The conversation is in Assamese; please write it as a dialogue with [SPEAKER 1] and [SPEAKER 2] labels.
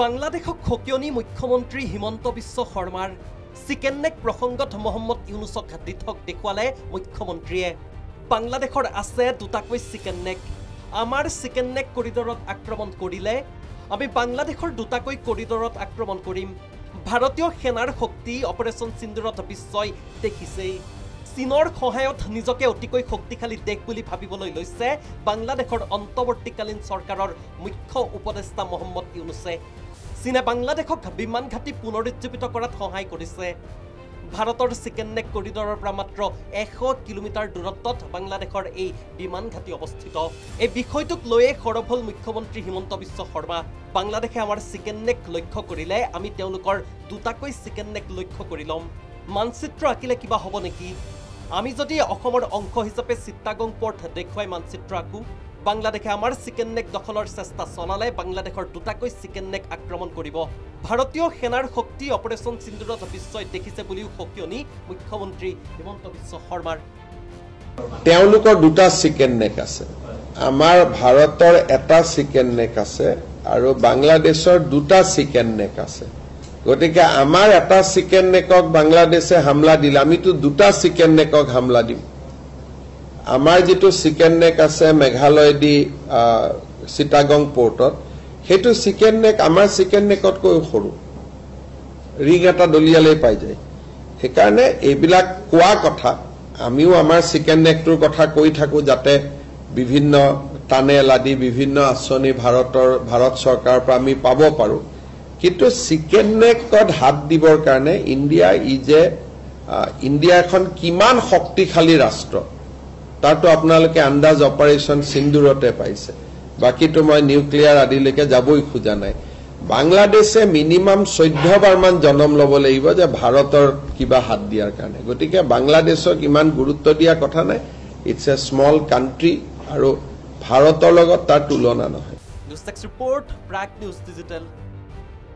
[SPEAKER 1] বাংলাদেশক খকিয়নি মুখ্যমন্ত্ৰী হিমন্ত বিশ্ব শৰ্মাৰ চিকেন নেক প্ৰসংগত মহম্মদ ইউনুছক দিঠক দেখুৱালে মুখ্যমন্ত্ৰীয়ে। বাংলাদেশৰ আছে দুটাকৈ চিকেন নেক। আমাৰ চিকেন নেক কৰিডৰত আক্ৰমণ কৰিলে আমি বাংলাদেশৰ দুটাকৈ কৰিডৰত আক্ৰমণ কৰিম। ভাৰতীয় সেনাৰ শক্তি অপাৰেশ্যন সিন্দুৰত বিশ্বই দেখিছেই। চীনৰ সহায়ত নিজকে অতিকৈ শক্তিশালী দেশ বুলি ভাবিবলৈ লৈছে বাংলাদেশৰ অন্তৱৰ্তীকালীন চৰকাৰৰ মুখ্য উপদেষ্টা মহম্মদ ইউনুছে। চীনে বাংলাদেশক বিমান ঘাটি পুনৰুজ্জীৱিত কৰাত সহায় কৰিছে। ভাৰতৰ চিকেন নেক কৰিডৰৰ পৰা মাত্ৰ 100 কিলোমিটাৰ দূৰত্বত বাংলাদেশৰ এই বিমান ঘাটি অৱস্থিত। এই বিষয়টোক লৈয়ে সৰব হ'ল মুখ্যমন্ত্ৰী হিমন্ত বিশ্ব শৰ্মা। বাংলাদেশে আমাৰ চিকেন নেক লক্ষ্য কৰিলে আমি তেওঁলোকৰ দুটাকৈ চিকেন নেক লক্ষ্য কৰি ল'ম। মানচিত্ৰ আঁকিলে কিবা হ'ব নেকি? আমি যদি অসমৰ অংশ হিচাপে চিটাগং পৰ্ট দেখুৱাই মানচিত্ৰ আঁকো, বাংলাদেশে আমাৰ চিকেন নেক দখলৰ চেষ্টা চলালে বাংলাদেশৰ দুটাকৈ চিকেন নেক আক্ৰমণ কৰিব। ভাৰতীয় সেনাৰ শক্তি অপাৰেশ্যন সিন্দুৰত বিশ্বই দেখিছে বুলিও সকিয়নি মুখ্যমন্ত্ৰী হিমন্ত বিশ্ব শৰ্মাৰ।
[SPEAKER 2] তেওঁলোকৰ দুটা চিকেন নেক আছে, আমাৰ ভাৰতৰ এটা চিকেন নেক আছে আৰু বাংলাদেশৰ দুটা চিকেন নেক আছে। গতিকে আমাৰ এটা চিকেন নেকক বাংলাদেশে হামলা দিলে আমিতো দুটা চিকেন নেকক হামলা দিম। আমাৰ যেটো চিকেন নেক আছে মেঘালয় দি চিটাগং পোৰ্টত, সেইটো চিকেন নেক আমাৰ চিকেন নেকতকৈ সৰু, ৰিং এটা দলিয়ালেই পাই যায়। সেইকাৰণে এইবিলাক কোৱা কথা, আমিও আমাৰ চিকেন নেকটোৰ কথা কৈ থাকো যাতে বিভিন্ন টানেল আদি বিভিন্ন আঁচনি ভাৰত চৰকাৰৰ পৰা আমি পাব পাৰো। কিন্তু চিকেন নেকত হাত দিবৰ কাৰণে ইণ্ডিয়া এখন কিমান শক্তিশালী ৰাষ্ট্ৰ তাতো আপোনালোকে আন্দাজ অপাৰেশ্যন সিন্দুৰতে পাইছে। বাকীটো মই নিউক্লিয়াৰ আদিলৈকে যাবই খোজা নাই। বাংলাদেশে মিনিমাম 14 বাৰমান জনম ল'ব লাগিব যে ভাৰতৰ কিবা হাত দিয়াৰ কাৰণে। গতিকে বাংলাদেশক ইমান গুৰুত্ব দিয়া কথা নাই। ইটছ এ স্মল কাণ্ট্ৰি আৰু ভাৰতৰ লগত তাৰ তুলনা নহয়।
[SPEAKER 1] News desk report, Prag news digital.